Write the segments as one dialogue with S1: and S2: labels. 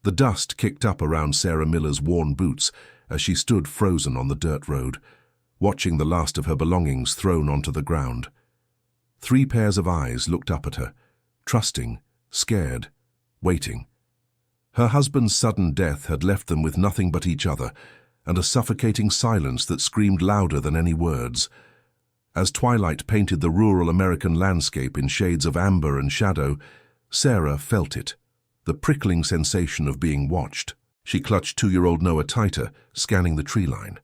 S1: The dust kicked up around Sarah Miller's worn boots as she stood frozen on the dirt road, watching the last of her belongings thrown onto the ground. 3 pairs of eyes looked up at her, trusting, scared, waiting. Her husband's sudden death had left them with nothing but each other, and a suffocating silence that screamed louder than any words. As twilight painted the rural American landscape in shades of amber and shadow, Sarah felt it, the prickling sensation of being watched. She clutched 2-year-old Noah tighter, scanning the tree line.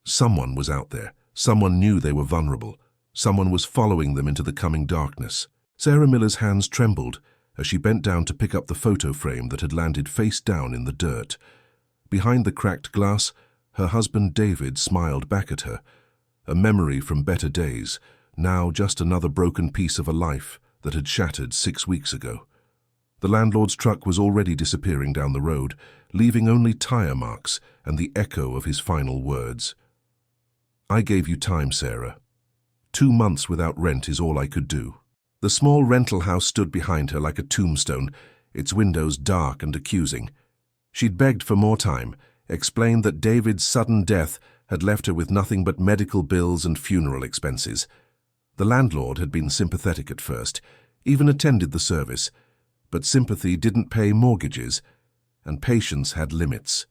S1: Someone was out there. Someone knew they were vulnerable. Someone was following them into the coming darkness. Sarah Miller's hands trembled as she bent down to pick up the photo frame that had landed face down in the dirt. Behind the cracked glass, her husband David smiled back at her, a memory from better days, now just another broken piece of a life that had shattered 6 weeks ago. The landlord's truck was already disappearing down the road, leaving only tire marks and the echo of his final words. "I gave you time, Sarah. 2 months without rent is all I could do." The small rental house stood behind her like a tombstone, its windows dark and accusing. She'd begged for more time, explained that David's sudden death had left her with nothing but medical bills and funeral expenses. The landlord had been sympathetic at first, even attended the service, but sympathy didn't pay mortgages, and patience had limits.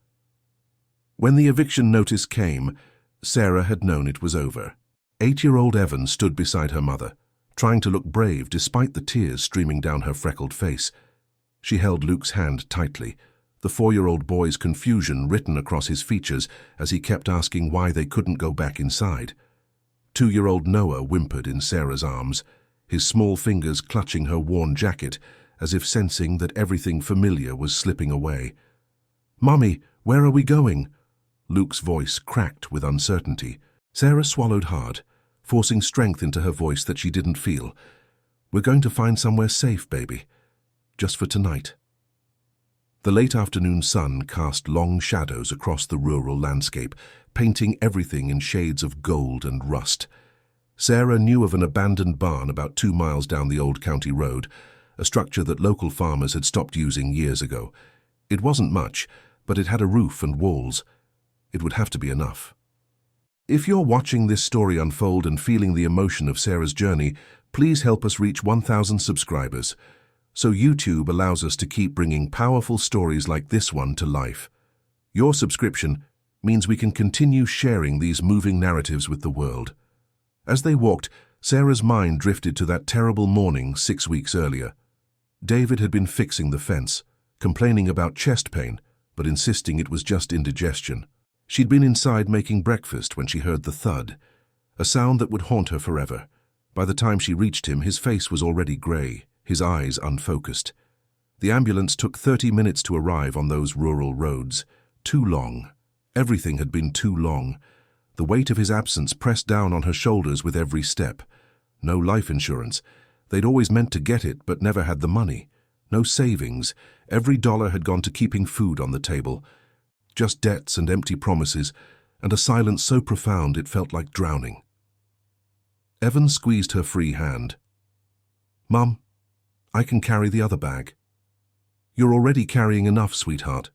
S1: When the eviction notice came, Sarah had known it was over. 8-year-old Evan stood beside her mother, trying to look brave despite the tears streaming down her freckled face. She held Luke's hand tightly, the 4-year-old boy's confusion written across his features as he kept asking why they couldn't go back inside. 2-year-old Noah whimpered in Sarah's arms, his small fingers clutching her worn jacket, as if sensing that everything familiar was slipping away. "Mommy, where are we going?" Luke's voice cracked with uncertainty. Sarah swallowed hard, forcing strength into her voice that she didn't feel. "We're going to find somewhere safe, baby. Just for tonight." The late afternoon sun cast long shadows across the rural landscape, painting everything in shades of gold and rust. Sarah knew of an abandoned barn about 2 miles down the old county road, a structure that local farmers had stopped using years ago. It wasn't much, but it had a roof and walls. It would have to be enough. If you're watching this story unfold and feeling the emotion of Sarah's journey, please help us reach 1,000 subscribers, so YouTube allows us to keep bringing powerful stories like this one to life. Your subscription means we can continue sharing these moving narratives with the world. As they walked, Sarah's mind drifted to that terrible morning 6 weeks earlier. David had been fixing the fence, complaining about chest pain, but insisting it was just indigestion. She'd been inside making breakfast when she heard the thud, a sound that would haunt her forever. By the time she reached him, his face was already grey, his eyes unfocused. The ambulance took 30 minutes to arrive on those rural roads. Too long. Everything had been too long. The weight of his absence pressed down on her shoulders with every step. No life insurance. They'd always meant to get it, but never had the money. No savings. Every dollar had gone to keeping food on the table. Just debts and empty promises, and a silence so profound it felt like drowning. Evan squeezed her free hand. "Mum, I can carry the other bag." "You're already carrying enough, sweetheart."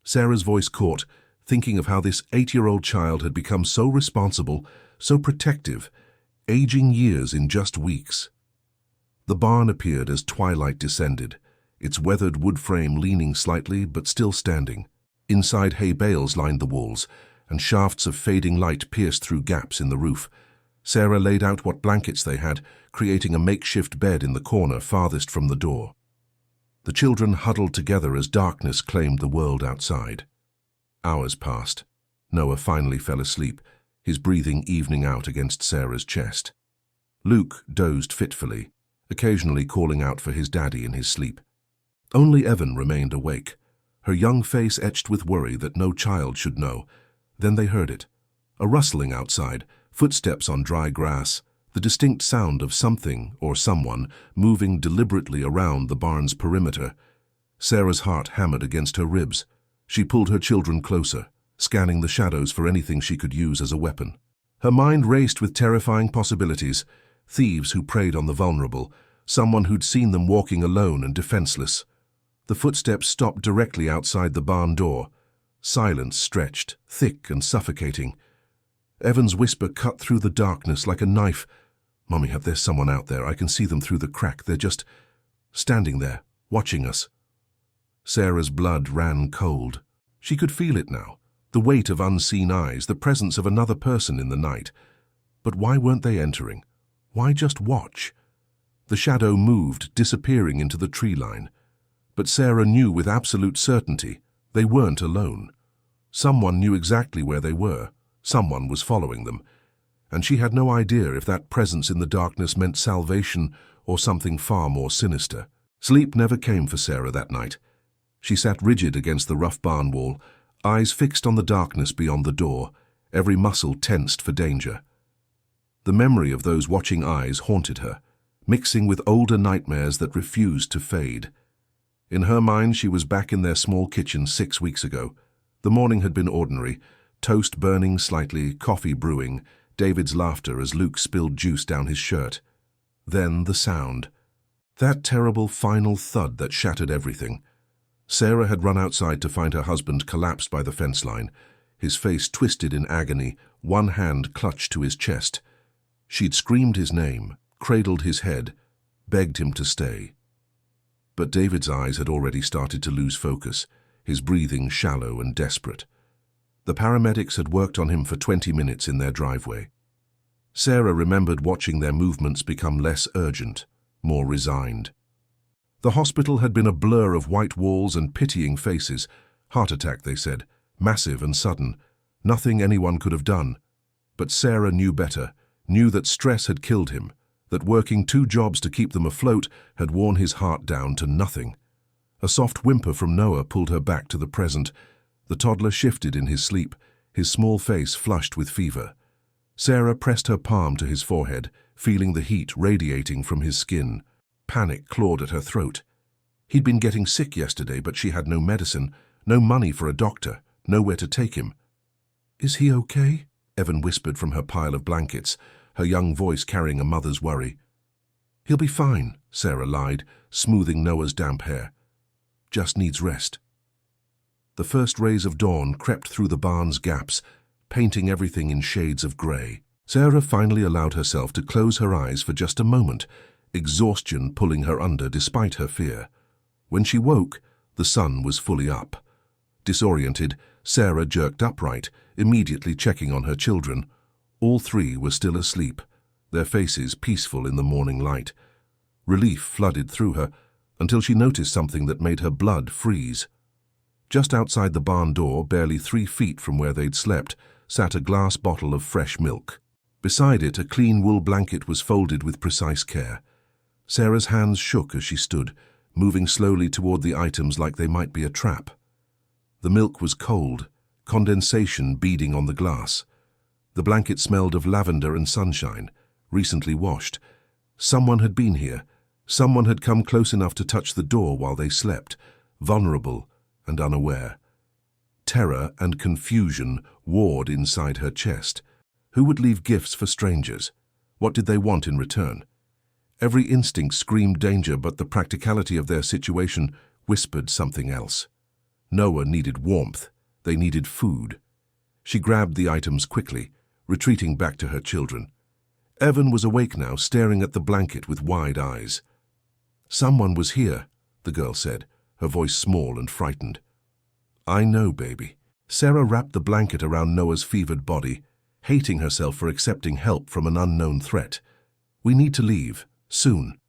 S1: Sarah's voice caught, thinking of how this 8-year-old child had become so responsible, so protective, aging years in just weeks. The barn appeared as twilight descended, its weathered wood frame leaning slightly but still standing. Inside, hay bales lined the walls, and shafts of fading light pierced through gaps in the roof. Sarah laid out what blankets they had, creating a makeshift bed in the corner farthest from the door. The children huddled together as darkness claimed the world outside. Hours passed. Noah finally fell asleep, his breathing evening out against Sarah's chest. Luke dozed fitfully, occasionally calling out for his daddy in his sleep. Only Evan remained awake, her young face etched with worry that no child should know. Then they heard it. A rustling outside, footsteps on dry grass, the distinct sound of something or someone moving deliberately around the barn's perimeter. Sarah's heart hammered against her ribs. She pulled her children closer, scanning the shadows for anything she could use as a weapon. Her mind raced with terrifying possibilities. Thieves who preyed on the vulnerable, someone who'd seen them walking alone and defenseless. The footsteps stopped directly outside the barn door. Silence stretched, thick and suffocating. Evan's whisper cut through the darkness like a knife. "Mummy, there's someone out there. I can see them through the crack. They're just standing there, watching us." Sarah's blood ran cold. She could feel it now, the weight of unseen eyes, the presence of another person in the night. But why weren't they entering? Why just watch? The shadow moved, disappearing into the tree line. But Sarah knew with absolute certainty they weren't alone. Someone knew exactly where they were. Someone was following them. And she had no idea if that presence in the darkness meant salvation or something far more sinister. Sleep never came for Sarah that night. She sat rigid against the rough barn wall, eyes fixed on the darkness beyond the door, every muscle tensed for danger. The memory of those watching eyes haunted her, mixing with older nightmares that refused to fade. In her mind, she was back in their small kitchen 6 weeks ago. The morning had been ordinary, toast burning slightly, coffee brewing, David's laughter as Luke spilled juice down his shirt. Then the sound. That terrible final thud that shattered everything. Sarah had run outside to find her husband collapsed by the fence line, his face twisted in agony, one hand clutched to his chest. She'd screamed his name, cradled his head, begged him to stay. But David's eyes had already started to lose focus, his breathing shallow and desperate. The paramedics had worked on him for 20 minutes in their driveway. Sarah remembered watching their movements become less urgent, more resigned. The hospital had been a blur of white walls and pitying faces. Heart attack, they said, massive and sudden, nothing anyone could have done. But Sarah knew better, knew that stress had killed him, that working 2 jobs to keep them afloat had worn his heart down to nothing. A soft whimper from Noah pulled her back to the present. The toddler shifted in his sleep, his small face flushed with fever. Sarah pressed her palm to his forehead, feeling the heat radiating from his skin. Panic clawed at her throat. He'd been getting sick yesterday, but she had no medicine, no money for a doctor, nowhere to take him. "Is he okay?" Evan whispered from her pile of blankets, her young voice carrying a mother's worry. "He'll be fine," Sarah lied, smoothing Noah's damp hair. "Just needs rest." The first rays of dawn crept through the barn's gaps, painting everything in shades of grey. Sarah finally allowed herself to close her eyes for just a moment, exhaustion pulling her under despite her fear. When she woke, the sun was fully up. Disoriented, Sarah jerked upright, immediately checking on her children. All 3 were still asleep, their faces peaceful in the morning light. Relief flooded through her, until she noticed something that made her blood freeze. Just outside the barn door, barely 3 feet from where they'd slept, sat a glass bottle of fresh milk. Beside it, a clean wool blanket was folded with precise care. Sarah's hands shook as she stood, moving slowly toward the items like they might be a trap. The milk was cold, condensation beading on the glass. The blanket smelled of lavender and sunshine, recently washed. Someone had been here. Someone had come close enough to touch the door while they slept, vulnerable and unaware. Terror and confusion warred inside her chest. Who would leave gifts for strangers? What did they want in return? Every instinct screamed danger, but the practicality of their situation whispered something else. Noah needed warmth. They needed food. She grabbed the items quickly, retreating back to her children. Evan was awake now, staring at the blanket with wide eyes. "Someone was here," the girl said, her voice small and frightened. "I know, baby." Sarah wrapped the blanket around Noah's fevered body, hating herself for accepting help from an unknown threat. "We need to leave, soon."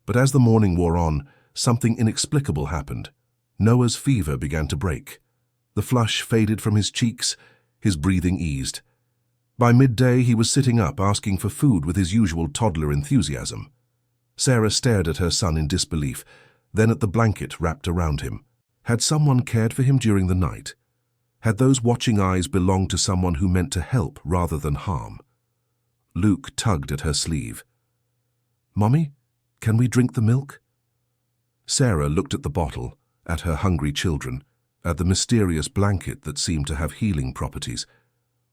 S1: But as the morning wore on, something inexplicable happened. Noah's fever began to break. The flush faded from his cheeks, his breathing eased. By midday, he was sitting up, asking for food with his usual toddler enthusiasm. Sarah stared at her son in disbelief, then at the blanket wrapped around him. Had someone cared for him during the night? Had those watching eyes belonged to someone who meant to help rather than harm? Luke tugged at her sleeve. "Mommy, can we drink the milk?" Sarah looked at the bottle, at her hungry children, at the mysterious blanket that seemed to have healing properties.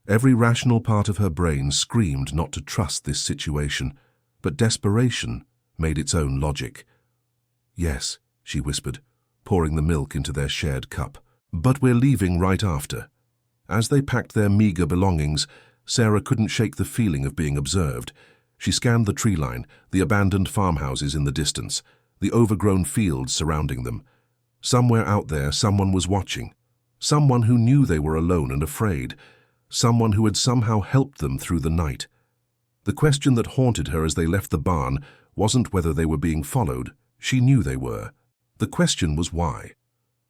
S1: Every rational part of her brain screamed not to trust this situation, but desperation made its own logic. "Yes," she whispered, pouring the milk into their shared cup. "But we're leaving right after." As they packed their meager belongings, Sarah couldn't shake the feeling of being observed. She scanned the tree line, the abandoned farmhouses in the distance, the overgrown fields surrounding them. Somewhere out there, someone was watching. Someone who knew they were alone and afraid. Someone who had somehow helped them through the night. The question that haunted her as they left the barn wasn't whether they were being followed. She knew they were. The question was why.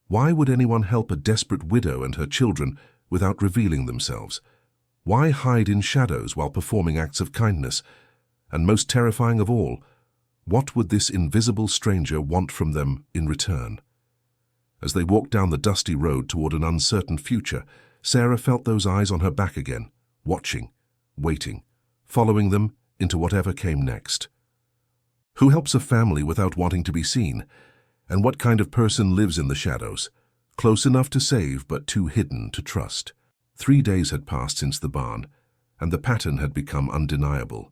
S1: Why would anyone help a desperate widow and her children without revealing themselves? Why hide in shadows while performing acts of kindness? And most terrifying of all, what would this invisible stranger want from them in return? As they walked down the dusty road toward an uncertain future, Sarah felt those eyes on her back again, watching, waiting, following them into whatever came next. Who helps a family without wanting to be seen? And what kind of person lives in the shadows, close enough to save but too hidden to trust? 3 days had passed since the barn, and the pattern had become undeniable.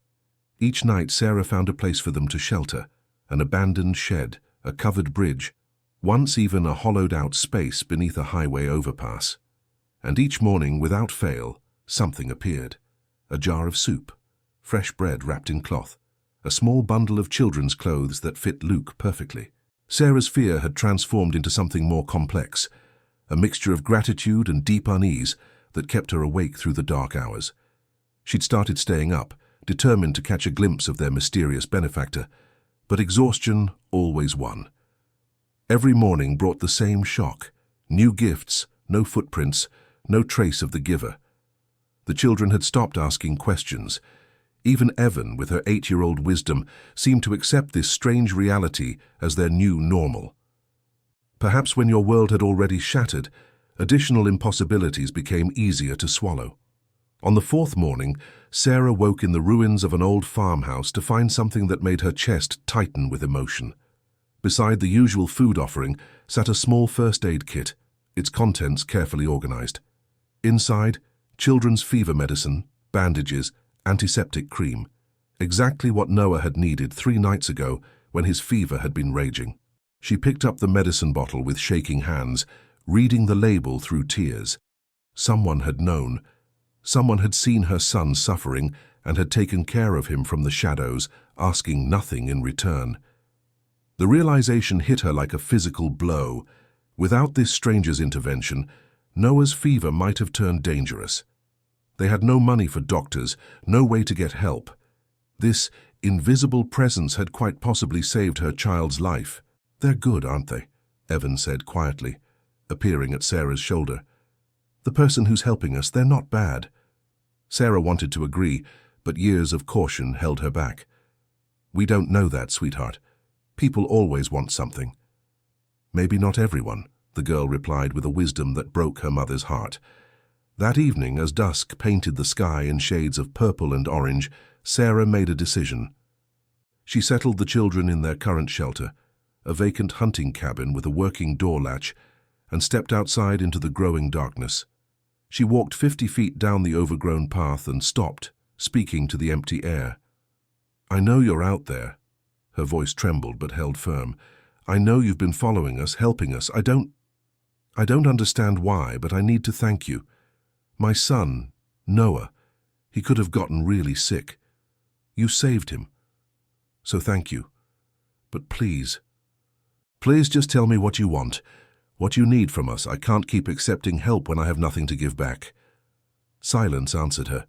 S1: Each night Sarah found a place for them to shelter, an abandoned shed, a covered bridge, once even a hollowed-out space beneath a highway overpass. And each morning, without fail, something appeared. A jar of soup, fresh bread wrapped in cloth, a small bundle of children's clothes that fit Luke perfectly. Sarah's fear had transformed into something more complex, a mixture of gratitude and deep unease that kept her awake through the dark hours. She'd started staying up, determined to catch a glimpse of their mysterious benefactor, but exhaustion always won. Every morning brought the same shock: new gifts, no footprints, no trace of the giver. The children had stopped asking questions. Even Evan, with her 8-year-old wisdom, seemed to accept this strange reality as their new normal. Perhaps when your world had already shattered, additional impossibilities became easier to swallow. On the 4th morning, Sarah woke in the ruins of an old farmhouse to find something that made her chest tighten with emotion. Beside the usual food offering sat a small first aid kit, its contents carefully organized. Inside, children's fever medicine, bandages, antiseptic cream, exactly what Noah had needed 3 nights ago when his fever had been raging. She picked up the medicine bottle with shaking hands, reading the label through tears. Someone had known. Someone had seen her son suffering and had taken care of him from the shadows, asking nothing in return. The realization hit her like a physical blow. Without this stranger's intervention, Noah's fever might have turned dangerous. They had no money for doctors, no way to get help. This invisible presence had quite possibly saved her child's life. "They're good, aren't they?" Evan said quietly, appearing at Sarah's shoulder. "The person who's helping us, they're not bad." Sarah wanted to agree, but years of caution held her back. "We don't know that, sweetheart. People always want something." "Maybe not everyone," the girl replied with a wisdom that broke her mother's heart. That evening, as dusk painted the sky in shades of purple and orange, Sarah made a decision. She settled the children in their current shelter, a vacant hunting cabin with a working door latch, and stepped outside into the growing darkness. She walked 50 feet down the overgrown path and stopped, speaking to the empty air. "I know you're out there." Her voice trembled but held firm. "I know you've been following us, helping us. I don't understand why, but I need to thank you. My son, Noah, he could have gotten really sick. You saved him. So thank you. But please just tell me what you want, what you need from us. I can't keep accepting help when I have nothing to give back." Silence answered her.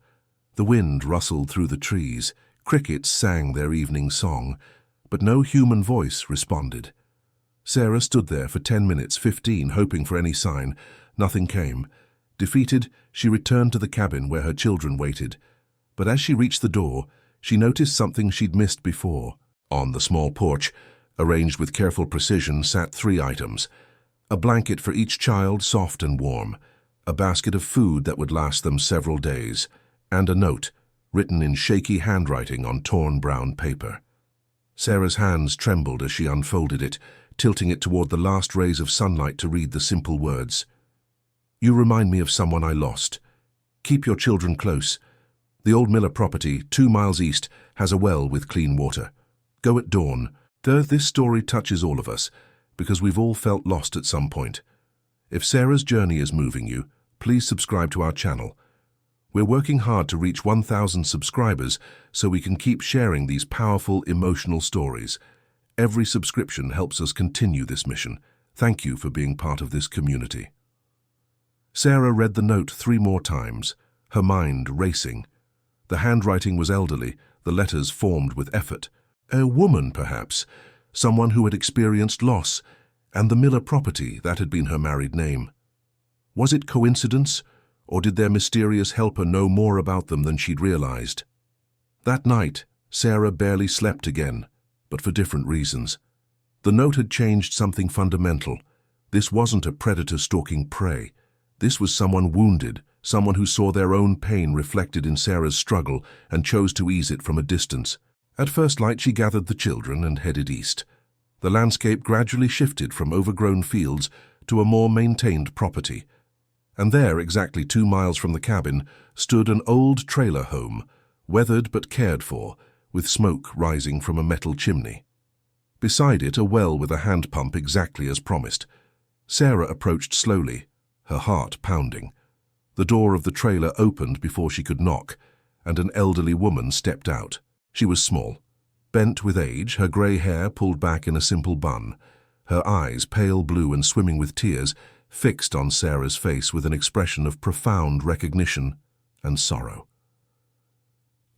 S1: The wind rustled through the trees, crickets sang their evening song, but no human voice responded. Sarah stood there for 10 minutes, 15, hoping for any sign. Nothing came. Defeated, she returned to the cabin where her children waited. But as she reached the door, she noticed something she'd missed before. On the small porch, arranged with careful precision, sat 3 items. A blanket for each child, soft and warm, a basket of food that would last them several days, and a note, written in shaky handwriting on torn brown paper. Sarah's hands trembled as she unfolded it, tilting it toward the last rays of sunlight to read the simple words. "You remind me of someone I lost. Keep your children close. The old Miller property, 2 miles east, has a well with clean water. Go at dawn. This story touches all of us. because we've all felt lost at some point. If Sarah's journey is moving you, please subscribe to our channel. We're working hard to reach 1,000 subscribers so we can keep sharing these powerful, emotional stories. Every subscription helps us continue this mission. Thank you for being part of this community. Sarah read the note 3 more times, her mind racing. The handwriting was elderly, the letters formed with effort. A woman, perhaps, someone who had experienced loss, and the Miller property, that had been her married name. Was it coincidence, or did their mysterious helper know more about them than she'd realized? That night, Sarah barely slept again, but for different reasons. The note had changed something fundamental. This wasn't a predator stalking prey. This was someone wounded, someone who saw their own pain reflected in Sarah's struggle and chose to ease it from a distance. At first light, she gathered the children and headed east. The landscape gradually shifted from overgrown fields to a more maintained property. And there, exactly 2 miles from the cabin, stood an old trailer home, weathered but cared for, with smoke rising from a metal chimney. Beside it, a well with a hand pump exactly as promised. Sarah approached slowly, her heart pounding. The door of the trailer opened before she could knock, and an elderly woman stepped out. She was small, bent with age, her grey hair pulled back in a simple bun, her eyes pale blue and swimming with tears, fixed on Sarah's face with an expression of profound recognition and sorrow.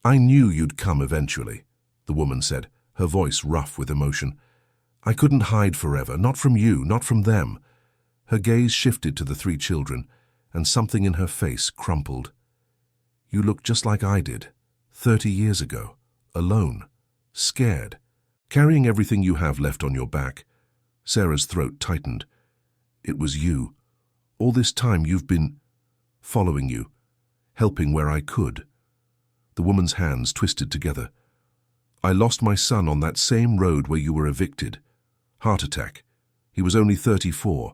S1: "I knew you'd come eventually," the woman said, her voice rough with emotion. "I couldn't hide forever, not from you, not from them." Her gaze shifted to the 3 children, and something in her face crumpled. "You look just like I did, 30 years ago, alone, scared, carrying everything you have left on your back." Sarah's throat tightened. "It was you. All this time you've been following you, helping where I could." The woman's hands twisted together. "I lost my son on that same road where you were evicted. Heart attack. He was only 34,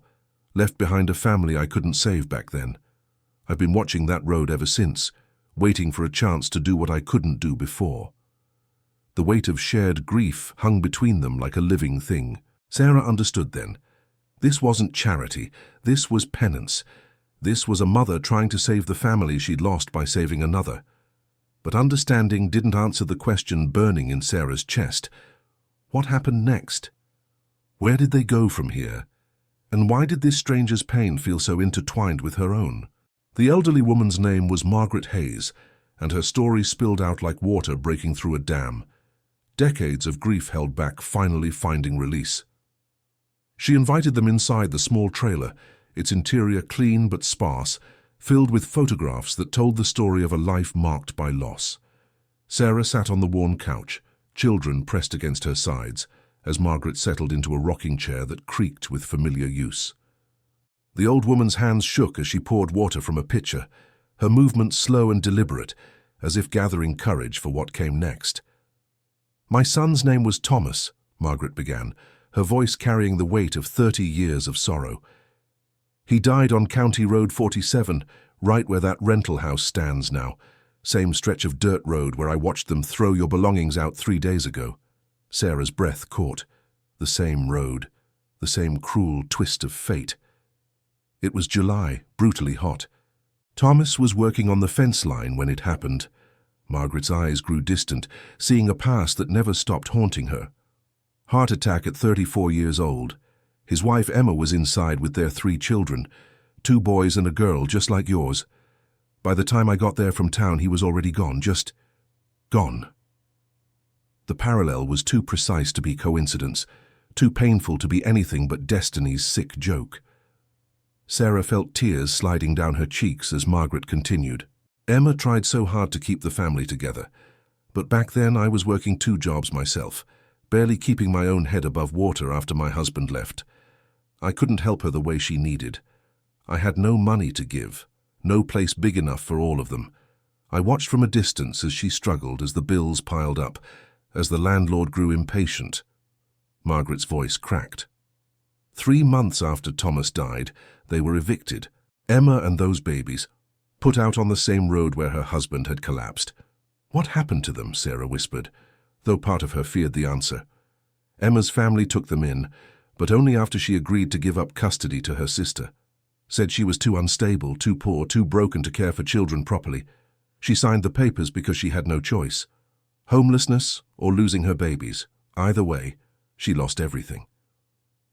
S1: left behind a family I couldn't save back then. I've been watching that road ever since, waiting for a chance to do what I couldn't do before." The weight of shared grief hung between them like a living thing. Sarah understood then. This wasn't charity, this was penance. This was a mother trying to save the family she'd lost by saving another. But understanding didn't answer the question burning in Sarah's chest. What happened next? Where did they go from here? And why did this stranger's pain feel so intertwined with her own? The elderly woman's name was Margaret Hayes, and her story spilled out like water breaking through a dam. Decades of grief held back, finally finding release. She invited them inside the small trailer, its interior clean but sparse, filled with photographs that told the story of a life marked by loss. Sarah sat on the worn couch, children pressed against her sides, as Margaret settled into a rocking chair that creaked with familiar use. The old woman's hands shook as she poured water from a pitcher, her movements slow and deliberate, as if gathering courage for what came next. "My son's name was Thomas," Margaret began, her voice carrying the weight of 30 years of sorrow. "He died on County Road 47, right where that rental house stands now. Same stretch of dirt road where I watched them throw your belongings out 3 days ago." Sarah's breath caught. The same road, the same cruel twist of fate. It was July, brutally hot. Thomas was working on the fence line when it happened. Margaret's eyes grew distant, seeing a past that never stopped haunting her. Heart attack at 34 years old. His wife Emma was inside with their 3 children, 2 boys and a girl just like yours. By the time I got there from town, he was already gone, just gone. The parallel was too precise to be coincidence, too painful to be anything but destiny's sick joke. Sarah felt tears sliding down her cheeks as Margaret continued. "Emma tried so hard to keep the family together, but back then I was working 2 jobs myself, barely keeping my own head above water after my husband left. I couldn't help her the way she needed. I had no money to give, no place big enough for all of them. I watched from a distance as she struggled, as the bills piled up, as the landlord grew impatient." Margaret's voice cracked. 3 months after Thomas died, they were evicted. Emma and those babies, put out on the same road where her husband had collapsed. "What happened to them?" Sarah whispered, though part of her feared the answer. Emma's family took them in, but only after she agreed to give up custody to her sister. Said she was too unstable, too poor, too broken to care for children properly. She signed the papers because she had no choice. Homelessness or losing her babies. Either way, she lost everything.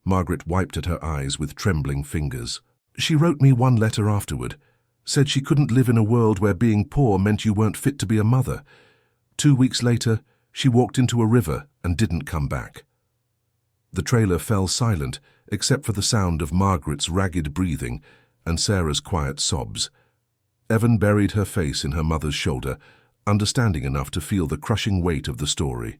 S1: Margaret wiped at her eyes with trembling fingers. She wrote me one letter afterward. Said she couldn't live in a world where being poor meant you weren't fit to be a mother. 2 weeks later, she walked into a river and didn't come back. The trailer fell silent, except for the sound of Margaret's ragged breathing and Sarah's quiet sobs. Evan buried her face in her mother's shoulder, understanding enough to feel the crushing weight of the story.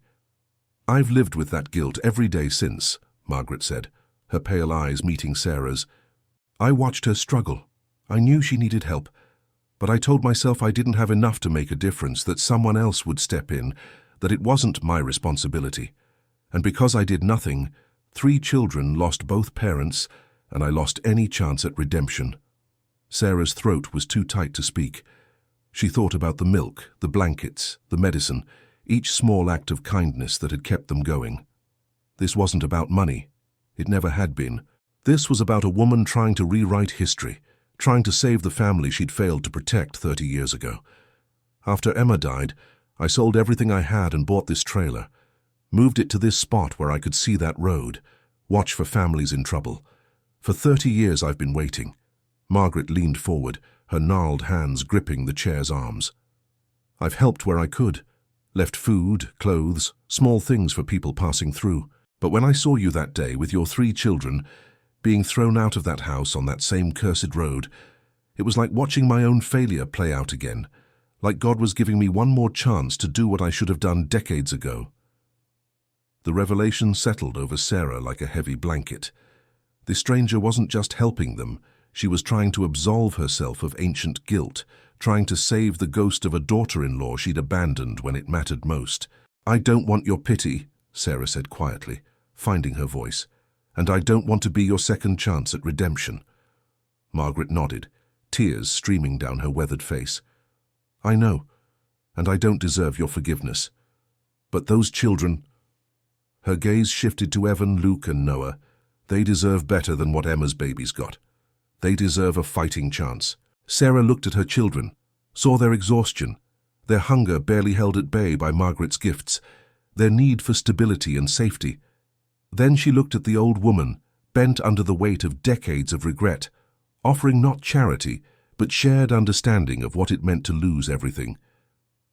S1: "I've lived with that guilt every day since," Margaret said, her pale eyes meeting Sarah's. "I watched her struggle. I knew she needed help, but I told myself I didn't have enough to make a difference, that someone else would step in, that it wasn't my responsibility. And because I did nothing, 3 children lost both parents, and I lost any chance at redemption." Sarah's throat was too tight to speak. She thought about the milk, the blankets, the medicine, each small act of kindness that had kept them going. This wasn't about money. It never had been. This was about a woman trying to rewrite history, trying to save the family she'd failed to protect 30 years ago. After Emma died, I sold everything I had and bought this trailer. Moved it to this spot where I could see that road, watch for families in trouble. For 30 years I've been waiting. Margaret leaned forward, her gnarled hands gripping the chair's arms. I've helped where I could, left food, clothes, small things for people passing through. But when I saw you that day with your 3 children, being thrown out of that house on that same cursed road, it was like watching my own failure play out again, like God was giving me one more chance to do what I should have done decades ago. The revelation settled over Sarah like a heavy blanket. The stranger wasn't just helping them, she was trying to absolve herself of ancient guilt, trying to save the ghost of a daughter-in-law she'd abandoned when it mattered most. "I don't want your pity," Sarah said quietly, finding her voice, "and I don't want to be your second chance at redemption." Margaret nodded, tears streaming down her weathered face. "I know, and I don't deserve your forgiveness. But those children—" Her gaze shifted to Evan, Luke, and Noah. "They deserve better than what Emma's babies got. They deserve a fighting chance." Sarah looked at her children, saw their exhaustion, their hunger barely held at bay by Margaret's gifts, their need for stability and safety. Then she looked at the old woman, bent under the weight of decades of regret, offering not charity, but shared understanding of what it meant to lose everything.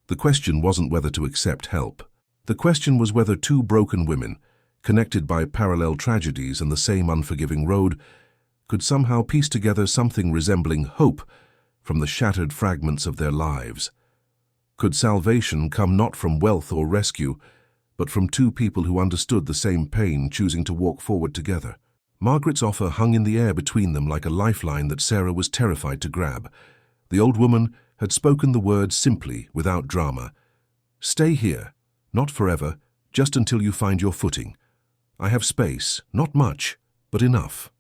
S1: The question wasn't whether to accept help. The question was whether 2 broken women, connected by parallel tragedies and the same unforgiving road, could somehow piece together something resembling hope from the shattered fragments of their lives. Could salvation come not from wealth or rescue, but from 2 people who understood the same pain, choosing to walk forward together? Margaret's offer hung in the air between them like a lifeline that Sarah was terrified to grab. The old woman had spoken the words simply, without drama. "Stay here. Not forever, just until you find your footing. I have space, not much, but enough."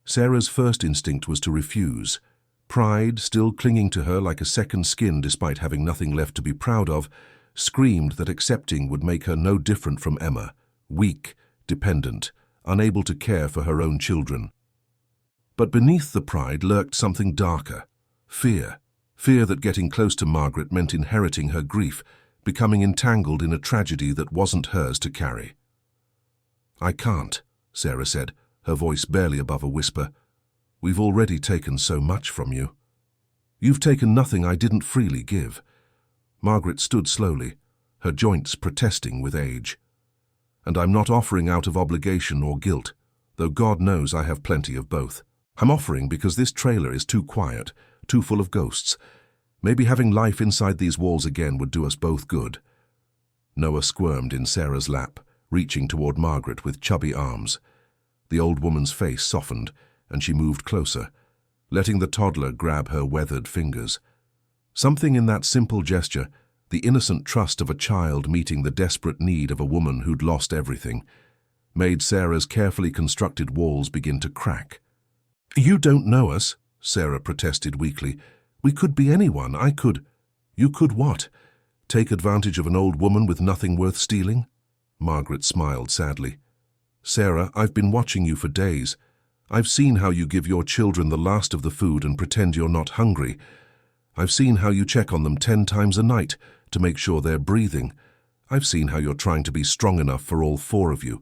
S1: Sarah's first instinct was to refuse. Pride, still clinging to her like a second skin despite having nothing left to be proud of, screamed that accepting would make her no different from Emma, weak, dependent, unable to care for her own children. But beneath the pride lurked something darker, fear. Fear that getting close to Margaret meant inheriting her grief, becoming entangled in a tragedy that wasn't hers to carry. "I can't," Sarah said, her voice barely above a whisper. "We've already taken so much from you. You've taken nothing I didn't freely give." Margaret stood slowly, her joints protesting with age. "And I'm not offering out of obligation or guilt, though God knows I have plenty of both. I'm offering because this trailer is too quiet, too full of ghosts. Maybe having life inside these walls again would do us both good." Noah squirmed in Sarah's lap, reaching toward Margaret with chubby arms. The old woman's face softened, and she moved closer, letting the toddler grab her weathered fingers. Something in that simple gesture, the innocent trust of a child meeting the desperate need of a woman who'd lost everything, made Sarah's carefully constructed walls begin to crack. "You don't know us," Sarah protested weakly. "We could be anyone. I could—" "You could what? Take advantage of an old woman with nothing worth stealing?" Margaret smiled sadly. Sarah, I've been watching you for days. I've seen how you give your children the last of the food and pretend you're not hungry. I've seen how you check on them 10 times a night to make sure they're breathing. I've seen how you're trying to be strong enough for all 4 of you.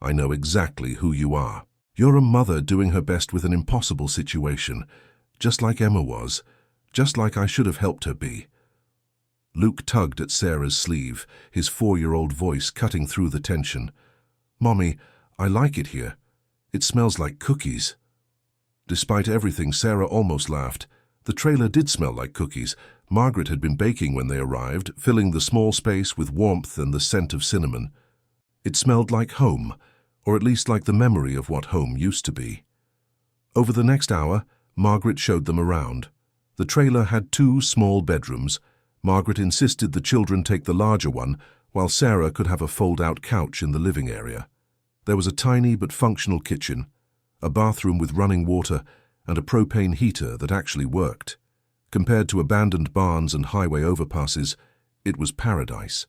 S1: I know exactly who you are. You're a mother doing her best with an impossible situation, just like Emma was, just like I should have helped her be. Luke tugged at Sarah's sleeve, his 4-year-old voice cutting through the tension. Mommy, I like it here. It smells like cookies. Despite everything, Sarah almost laughed. The trailer did smell like cookies. Margaret had been baking when they arrived, filling the small space with warmth and the scent of cinnamon. It smelled like home, or at least like the memory of what home used to be. Over the next hour, Margaret showed them around. The trailer had 2 small bedrooms. Margaret insisted the children take the larger one, while Sarah could have a fold-out couch in the living area. There was a tiny but functional kitchen, a bathroom with running water, and a propane heater that actually worked. Compared to abandoned barns and highway overpasses, it was paradise.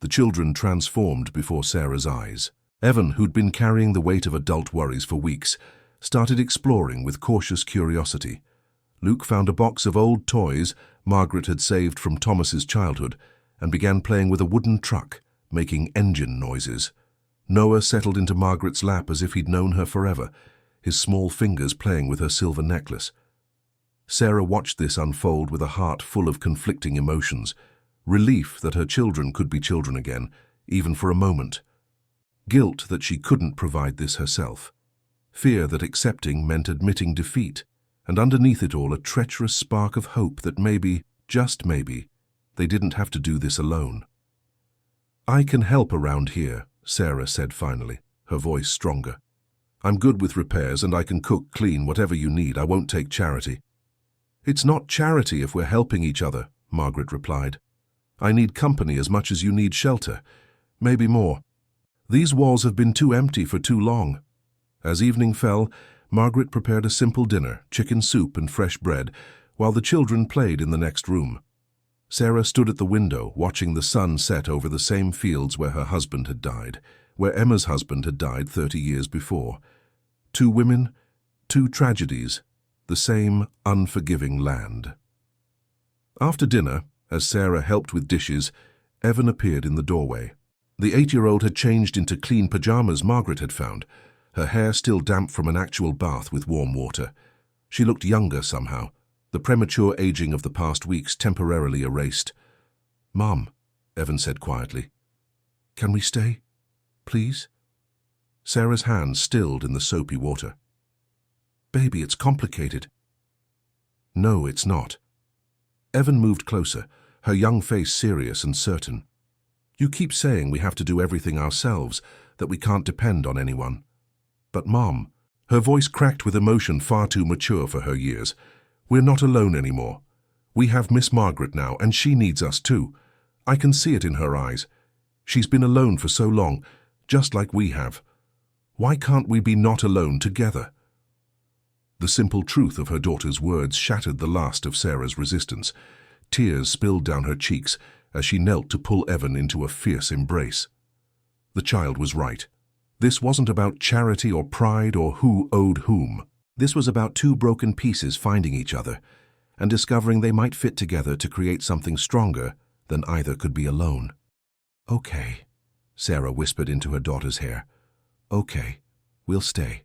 S1: The children transformed before Sarah's eyes. Evan, who'd been carrying the weight of adult worries for weeks, started exploring with cautious curiosity. Luke found a box of old toys Margaret had saved from Thomas's childhood and began playing with a wooden truck, making engine noises. Noah settled into Margaret's lap as if he'd known her forever, his small fingers playing with her silver necklace. Sarah watched this unfold with a heart full of conflicting emotions, relief that her children could be children again, even for a moment. Guilt that she couldn't provide this herself. Fear that accepting meant admitting defeat, and underneath it all a treacherous spark of hope that maybe, just maybe, they didn't have to do this alone. I can help around here, Sarah said finally, her voice stronger. I'm good with repairs and I can cook, clean, whatever you need. I won't take charity. It's not charity if we're helping each other, Margaret replied. I need company as much as you need shelter, maybe more. These walls have been too empty for too long. As evening fell, Margaret prepared a simple dinner, chicken soup and fresh bread, while the children played in the next room. Sarah stood at the window, watching the sun set over the same fields where her husband had died, where Emma's husband had died 30 years before. 2 women, 2 tragedies, the same unforgiving land. After dinner, as Sarah helped with dishes, Evan appeared in the doorway. The 8-year-old had changed into clean pajamas Margaret had found, her hair still damp from an actual bath with warm water. She looked younger somehow, the premature aging of the past weeks temporarily erased. Mom, Evan said quietly, can we stay, please? Sarah's hands stilled in the soapy water. Baby, it's complicated. No, it's not. Evan moved closer, her young face serious and certain. You keep saying we have to do everything ourselves, that we can't depend on anyone. But Mom, her voice cracked with emotion far too mature for her years, we're not alone anymore. We have Miss Margaret now, and she needs us too. I can see it in her eyes. She's been alone for so long, just like we have. Why can't we be not alone together? The simple truth of her daughter's words shattered the last of Sarah's resistance. Tears spilled down her cheeks as she knelt to pull Evan into a fierce embrace. The child was right. This wasn't about charity or pride or who owed whom. This was about 2 broken pieces finding each other and discovering they might fit together to create something stronger than either could be alone. Okay, Sarah whispered into her daughter's hair. Okay, we'll stay.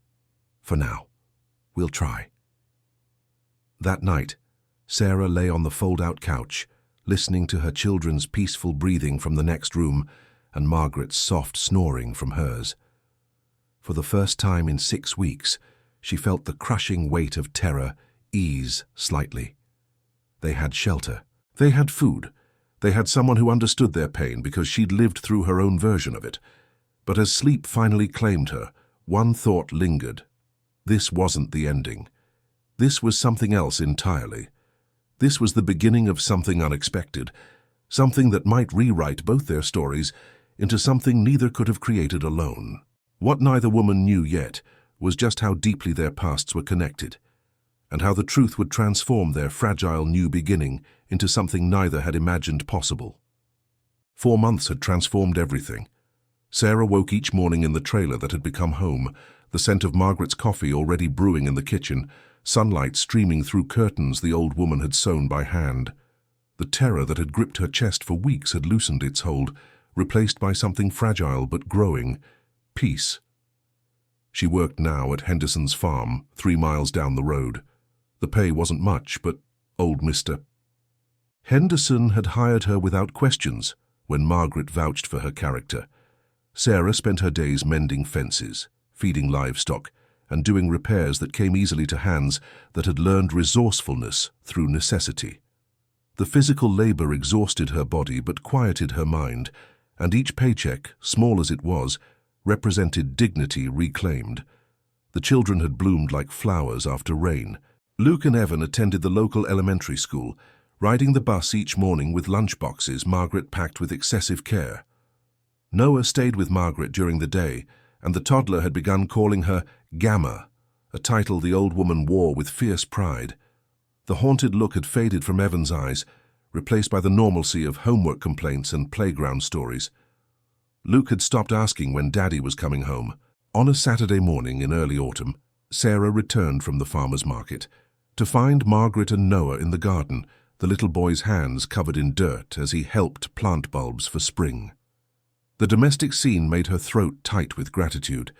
S1: For now. We'll try. That night, Sarah lay on the fold-out couch, listening to her children's peaceful breathing from the next room and Margaret's soft snoring from hers. For the first time in 6 weeks, she felt the crushing weight of terror ease slightly. They had shelter. They had food. They had someone who understood their pain because she'd lived through her own version of it. But as sleep finally claimed her, one thought lingered. This wasn't the ending. This was something else entirely. This was the beginning of something unexpected, something that might rewrite both their stories into something neither could have created alone. What neither woman knew yet was just how deeply their pasts were connected, and how the truth would transform their fragile new beginning into something neither had imagined possible. 4 months had transformed everything. Sarah woke each morning in the trailer that had become home, the scent of Margaret's coffee already brewing in the kitchen, sunlight streaming through curtains the old woman had sewn by hand. The terror that had gripped her chest for weeks had loosened its hold, replaced by something fragile but growing: peace. She worked now at Henderson's farm, 3 miles down the road. The pay wasn't much, but old Mr. Henderson had hired her without questions when Margaret vouched for her character. Sarah spent her days mending fences, feeding livestock, and doing repairs that came easily to hands that had learned resourcefulness through necessity. The physical labor exhausted her body but quieted her mind, and each paycheck, small as it was, represented dignity reclaimed. The children had bloomed like flowers after rain. Luke and Evan attended the local elementary school, riding the bus each morning with lunchboxes Margaret packed with excessive care. Noah stayed with Margaret during the day, and the toddler had begun calling her Gamma, a title the old woman wore with fierce pride. The haunted look had faded from Evan's eyes, replaced by the normalcy of homework complaints and playground stories. Luke had stopped asking when Daddy was coming home. On a Saturday morning in early autumn, Sarah returned from the farmer's market to find Margaret and Noah in the garden, the little boy's hands covered in dirt as he helped plant bulbs for spring. The domestic scene made her throat tight with gratitude.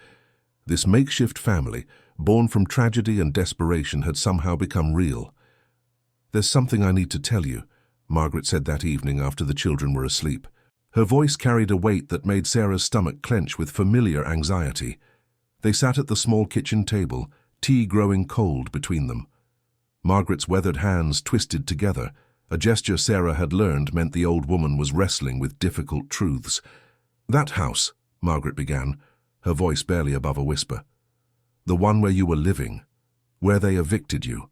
S1: This makeshift family, born from tragedy and desperation, had somehow become real. "There's something I need to tell you," Margaret said that evening after the children were asleep. Her voice carried a weight that made Sarah's stomach clench with familiar anxiety. They sat at the small kitchen table, tea growing cold between them. Margaret's weathered hands twisted together, a gesture Sarah had learned meant the old woman was wrestling with difficult truths. "That house," Margaret began, her voice barely above a whisper. "The one where you were living, where they evicted you.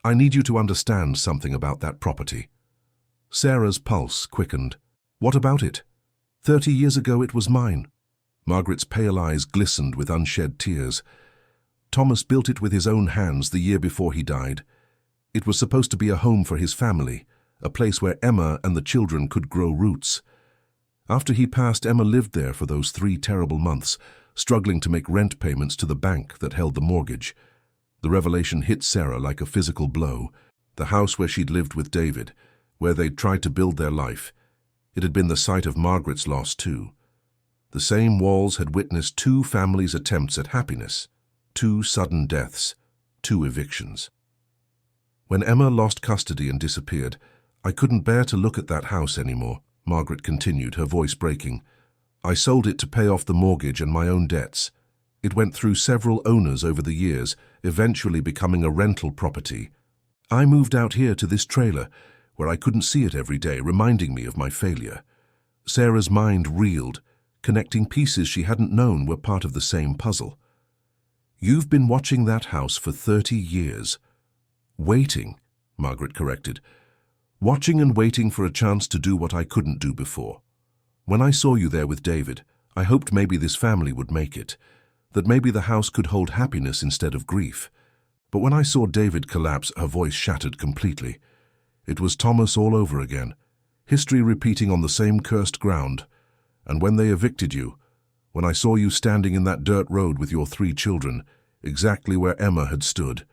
S1: I need you to understand something about that property." Sarah's pulse quickened. "What about it? 30 years ago it was mine." Margaret's pale eyes glistened with unshed tears. "Thomas built it with his own hands the year before he died. It was supposed to be a home for his family, a place where Emma and the children could grow roots. After he passed, Emma lived there for those 3 terrible months, struggling to make rent payments to the bank that held the mortgage. The revelation hit Sarah like a physical blow. The house where she'd lived with David, where they'd tried to build their life, it had been the site of Margaret's loss too. The same walls had witnessed 2 families' attempts at happiness, 2 sudden deaths, 2 evictions. When Emma lost custody and disappeared, I couldn't bear to look at that house anymore," Margaret continued, her voice breaking. "I sold it to pay off the mortgage and my own debts. It went through several owners over the years, eventually becoming a rental property. I moved out here to this trailer, where I couldn't see it every day, reminding me of my failure." Sarah's mind reeled, connecting pieces she hadn't known were part of the same puzzle. "You've been watching that house for 30 years. Waiting," Margaret corrected. "Watching and waiting for a chance to do what I couldn't do before. When I saw you there with David, I hoped maybe this family would make it, that maybe the house could hold happiness instead of grief. But when I saw David collapse," her voice shattered completely. "It was Thomas all over again, history repeating on the same cursed ground. And when they evicted you, when I saw you standing in that dirt road with your 3 children, exactly where Emma had stood,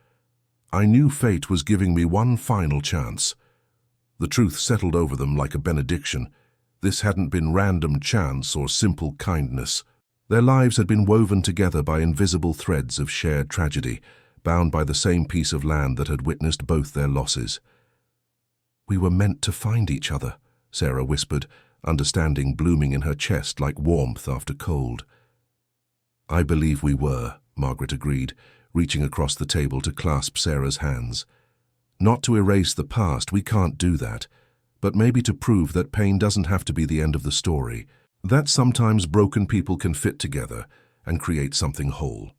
S1: I knew fate was giving me one final chance." The truth settled over them like a benediction. This hadn't been random chance or simple kindness. Their lives had been woven together by invisible threads of shared tragedy, bound by the same piece of land that had witnessed both their losses. "We were meant to find each other," Sarah whispered, understanding blooming in her chest like warmth after cold. "I believe we were," Margaret agreed, reaching across the table to clasp Sarah's hands. "Not to erase the past, we can't do that, but maybe to prove that pain doesn't have to be the end of the story, that sometimes broken people can fit together and create something whole."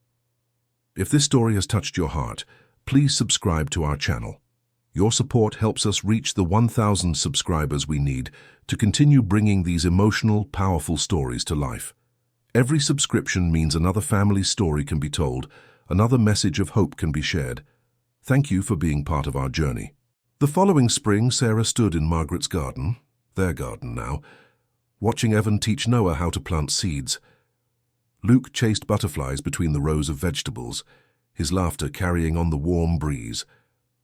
S1: If this story has touched your heart, please subscribe to our channel. Your support helps us reach the 1,000 subscribers we need to continue bringing these emotional, powerful stories to life. Every subscription means another family's story can be told, another message of hope can be shared. Thank you for being part of our journey. The following spring, Sarah stood in Margaret's garden, their garden now, watching Evan teach Noah how to plant seeds. Luke chased butterflies between the rows of vegetables, his laughter carrying on the warm breeze.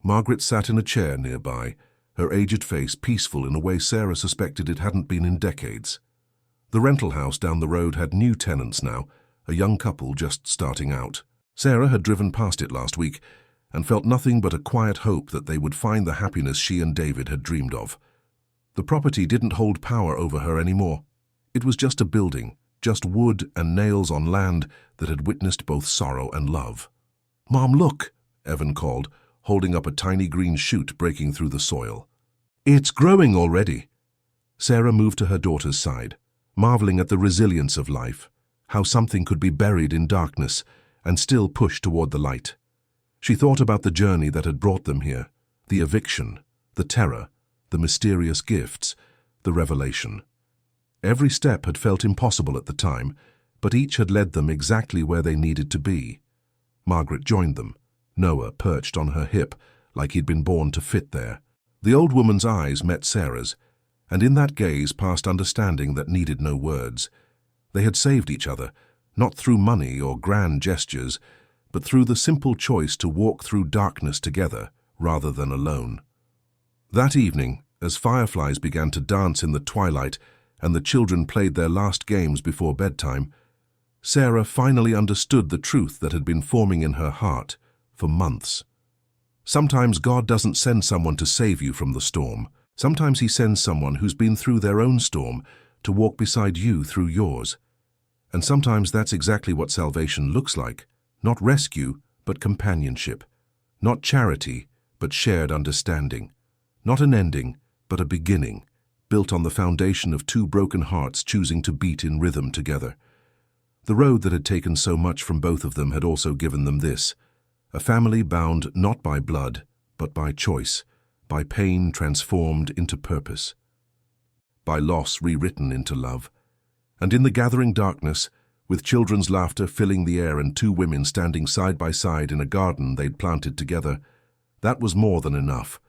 S1: Margaret sat in a chair nearby, her aged face peaceful in a way Sarah suspected it hadn't been in decades. The rental house down the road had new tenants now, a young couple just starting out. Sarah had driven past it last week and felt nothing but a quiet hope that they would find the happiness she and David had dreamed of. The property didn't hold power over her anymore. It was just a building, just wood and nails on land that had witnessed both sorrow and love. "Mom, look," Evan called, holding up a tiny green shoot breaking through the soil. "It's growing already." Sarah moved to her daughter's side, marveling at the resilience of life, how something could be buried in darkness and still push toward the light. She thought about the journey that had brought them here, the eviction, the terror, the mysterious gifts, the revelation. Every step had felt impossible at the time, but each had led them exactly where they needed to be. Margaret joined them, Noah perched on her hip like he'd been born to fit there. The old woman's eyes met Sarah's, and in that gaze passed understanding that needed no words. They had saved each other, not through money or grand gestures, but through the simple choice to walk through darkness together rather than alone. That evening, as fireflies began to dance in the twilight and the children played their last games before bedtime, Sarah finally understood the truth that had been forming in her heart for months. Sometimes God doesn't send someone to save you from the storm. Sometimes He sends someone who's been through their own storm to walk beside you through yours. And sometimes that's exactly what salvation looks like. Not rescue, but companionship. Not charity, but shared understanding. Not an ending, but a beginning, built on the foundation of two broken hearts choosing to beat in rhythm together. The road that had taken so much from both of them had also given them this: a family bound not by blood, but by choice, by pain transformed into purpose, by loss rewritten into love. And in the gathering darkness, with children's laughter filling the air and two women standing side by side in a garden they'd planted together, that was more than enough.